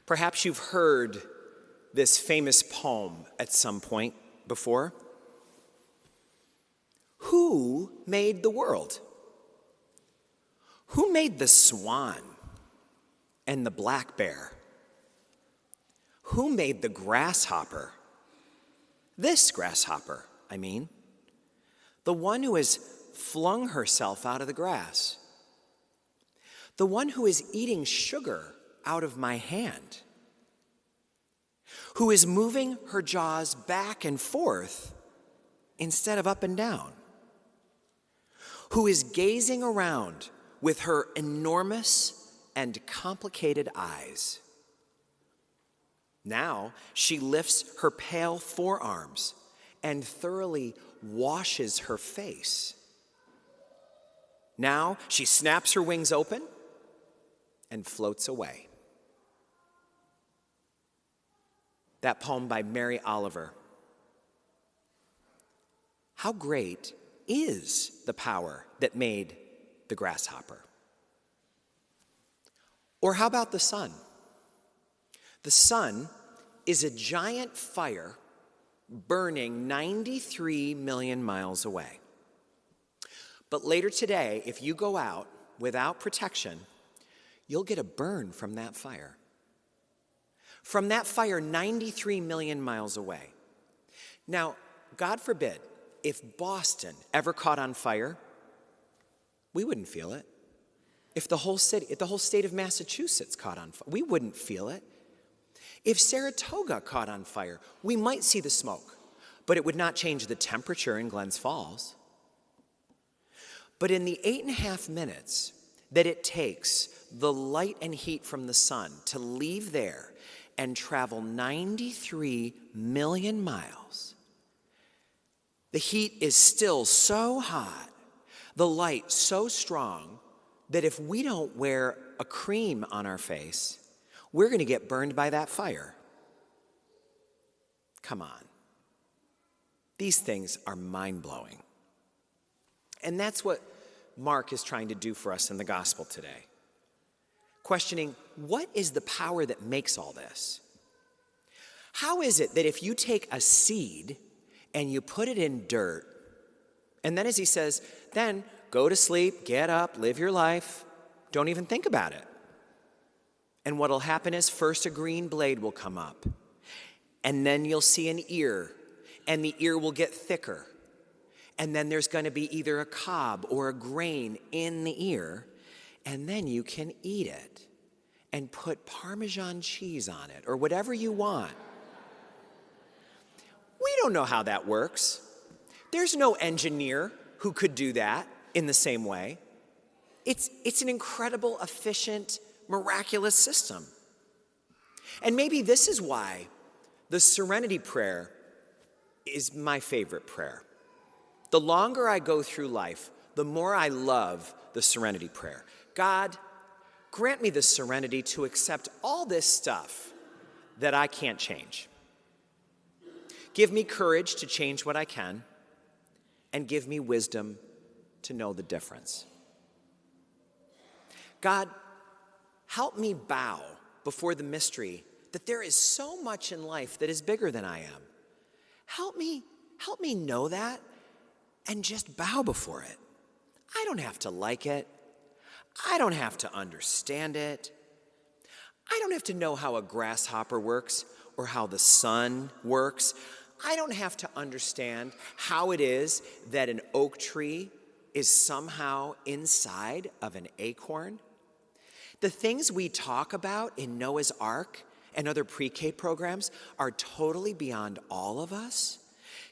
Perhaps you've heard this famous poem at some point before. Who made the world? Who made the swan and the black bear? Who made the grasshopper? This grasshopper, I mean. The one who has flung herself out of the grass. The one who is eating sugar out of my hand. Who is moving her jaws back and forth instead of up and down. Who is gazing around with her enormous and complicated eyes. Now she lifts her pale forearms and thoroughly washes her face. Now she snaps her wings open and floats away. That poem by Mary Oliver. How great is the power that made the grasshopper? Or how about the sun? The sun is a giant fire burning 93 million miles away. But later today, if you go out without protection, you'll get a burn from that fire. From that fire 93 million miles away. Now, God forbid, if Boston ever caught on fire, we wouldn't feel it. If the whole state of Massachusetts caught on fire, we wouldn't feel it. If Saratoga caught on fire, we might see the smoke, but it would not change the temperature in Glens Falls. But in the 8.5 minutes that it takes the light and heat from the sun to leave there and travel 93 million miles, the heat is still so hot, the light so strong, that if we don't wear a cream on our face, we're going to get burned by that fire. Come on. These things are mind-blowing. And that's what Mark is trying to do for us in the gospel today. Questioning, what is the power that makes all this? How is it that if you take a seed and you put it in dirt, and then as he says, then go to sleep, get up, live your life, don't even think about it. And what'll happen is first a green blade will come up, and then you'll see an ear, and the ear will get thicker. And then there's going to be either a cob or a grain in the ear, and then you can eat it and put Parmesan cheese on it or whatever you want. We don't know how that works. There's no engineer who could do that in the same way. It's an incredible, efficient, miraculous system. And maybe this is why the Serenity Prayer is my favorite prayer. The longer I go through life, the more I love the Serenity Prayer. God, grant me the serenity to accept all this stuff that I can't change. Give me courage to change what I can, and give me wisdom to know the difference. God, help me bow before the mystery that there is so much in life that is bigger than I am. Help me know that and just bow before it. I don't have to like it. I don't have to understand it. I don't have to know how a grasshopper works or how the sun works. I don't have to understand how it is that an oak tree is somehow inside of an acorn. The things we talk about in Noah's Ark and other pre-K programs are totally beyond all of us.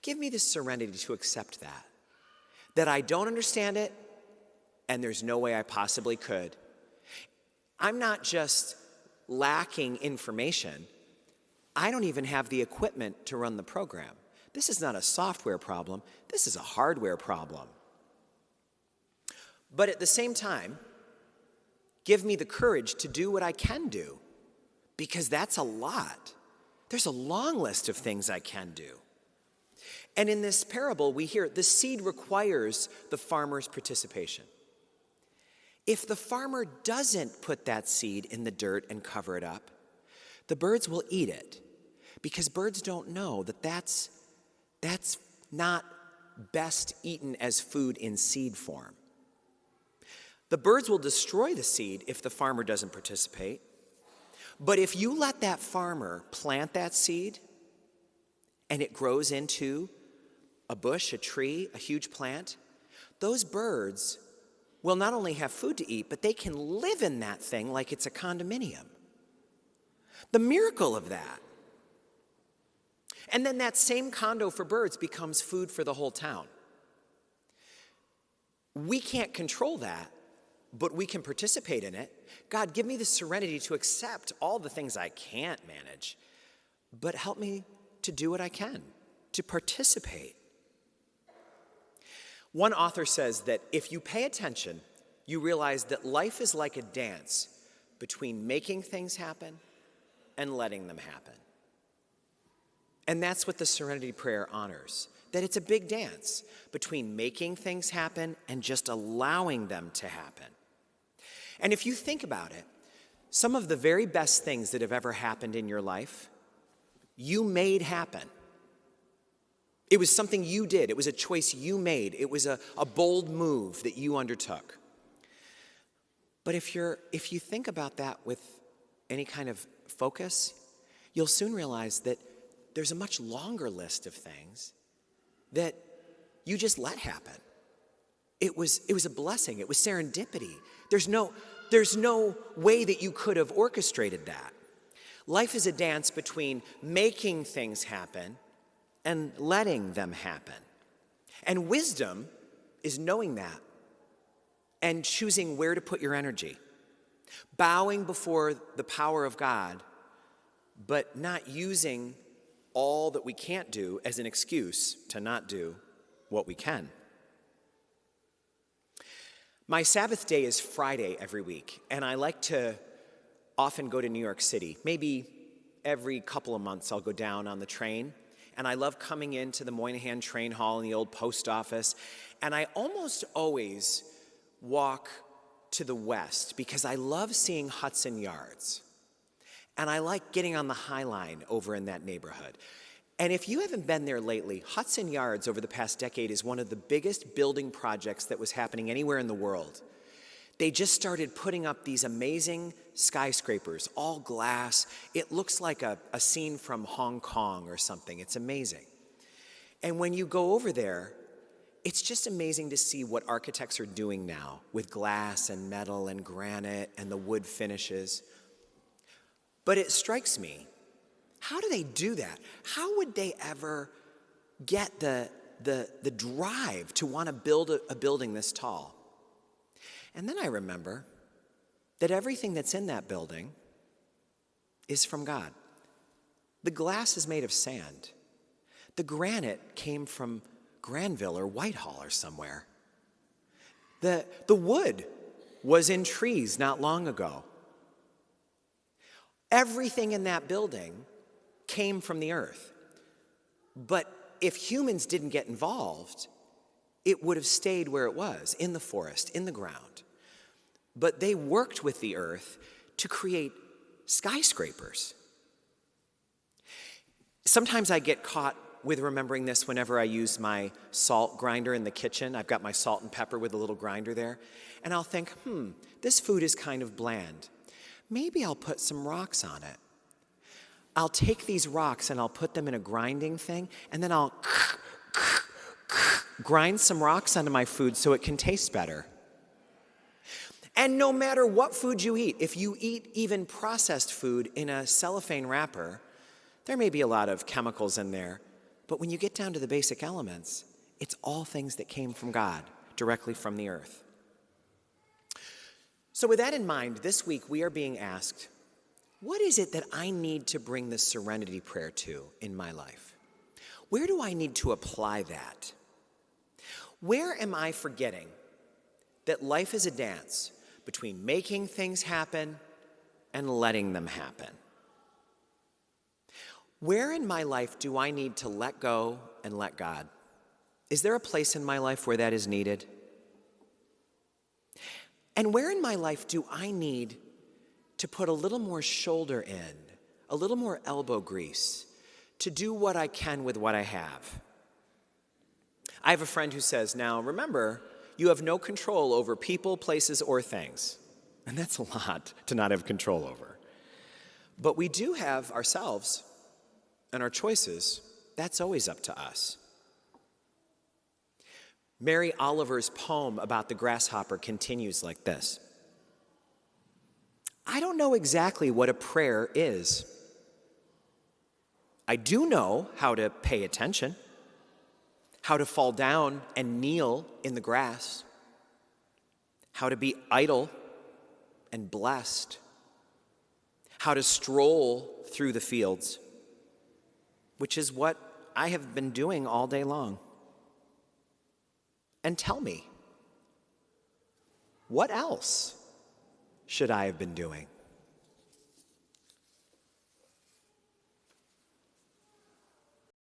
Give me the serenity to accept that I don't understand it, and there's no way I possibly could. I'm not just lacking information. I don't even have the equipment to run the program. This is not a software problem. This is a hardware problem. But at the same time, give me the courage to do what I can do, because that's a lot. There's a long list of things I can do. And in this parable, we hear the seed requires the farmer's participation. If the farmer doesn't put that seed in the dirt and cover it up, the birds will eat it because birds don't know that that's not best eaten as food in seed form. The birds will destroy the seed if the farmer doesn't participate. But if you let that farmer plant that seed and it grows into a bush, a tree, a huge plant, those birds will not only have food to eat, but they can live in that thing like it's a condominium. The miracle of that. And then that same condo for birds becomes food for the whole town. We can't control that, but we can participate in it. God, give me the serenity to accept all the things I can't manage, but help me to do what I can, to participate. One author says that if you pay attention, you realize that life is like a dance between making things happen and letting them happen. And that's what the Serenity Prayer honors, that it's a big dance between making things happen and just allowing them to happen. And if you think about it, some of the very best things that have ever happened in your life, you made happen. It was something you did. It was a choice you made. It was a bold move that you undertook. But if you think about that with any kind of focus, you'll soon realize that there's a much longer list of things that you just let happen. It was a blessing. It was serendipity. There's no way that you could have orchestrated that. Life is a dance between making things happen and letting them happen. And wisdom is knowing that and choosing where to put your energy. Bowing before the power of God, but not using all that we can't do as an excuse to not do what we can. My Sabbath day is Friday every week, and I like to often go to New York City. Maybe every couple of months I'll go down on the train, and I love coming into the Moynihan Train Hall in the old post office, and I almost always walk to the west because I love seeing Hudson Yards, and I like getting on the High Line over in that neighborhood. And if you haven't been there lately, Hudson Yards over the past decade is one of the biggest building projects that was happening anywhere in the world. They just started putting up these amazing skyscrapers, all glass. It looks like a scene from Hong Kong or something. It's amazing. And when you go over there, it's just amazing to see what architects are doing now with glass and metal and granite and the wood finishes. But it strikes me, how do they do that? How would they ever get the drive to want to build a building this tall? And then I remember that everything that's in that building is from God. The glass is made of sand. The granite came from Granville or Whitehall or somewhere. The wood was in trees not long ago. Everything in that building came from the earth. But if humans didn't get involved, it would have stayed where it was, in the forest, in the ground. But they worked with the earth to create skyscrapers. Sometimes I get caught with remembering this whenever I use my salt grinder in the kitchen. I've got my salt and pepper with a little grinder there. And I'll think, this food is kind of bland. Maybe I'll put some rocks on it. I'll take these rocks and I'll put them in a grinding thing, and then I'll grind some rocks onto my food so it can taste better. And no matter what food you eat, if you eat even processed food in a cellophane wrapper, there may be a lot of chemicals in there, but when you get down to the basic elements, it's all things that came from God, directly from the earth. So with that in mind, this week we are being asked, what is it that I need to bring the Serenity Prayer to in my life? Where do I need to apply that? Where am I forgetting that life is a dance between making things happen and letting them happen? Where in my life do I need to let go and let God? Is there a place in my life where that is needed? And where in my life do I need to put a little more shoulder in, a little more elbow grease, to do what I can with what I have. I have a friend who says, now remember, you have no control over people, places, or things. And that's a lot to not have control over. But we do have ourselves and our choices. That's always up to us. Mary Oliver's poem about the grasshopper continues like this. I don't know exactly what a prayer is. I do know how to pay attention, how to fall down and kneel in the grass, how to be idle and blessed, how to stroll through the fields, which is what I have been doing all day long. And tell me, what else should I have been doing?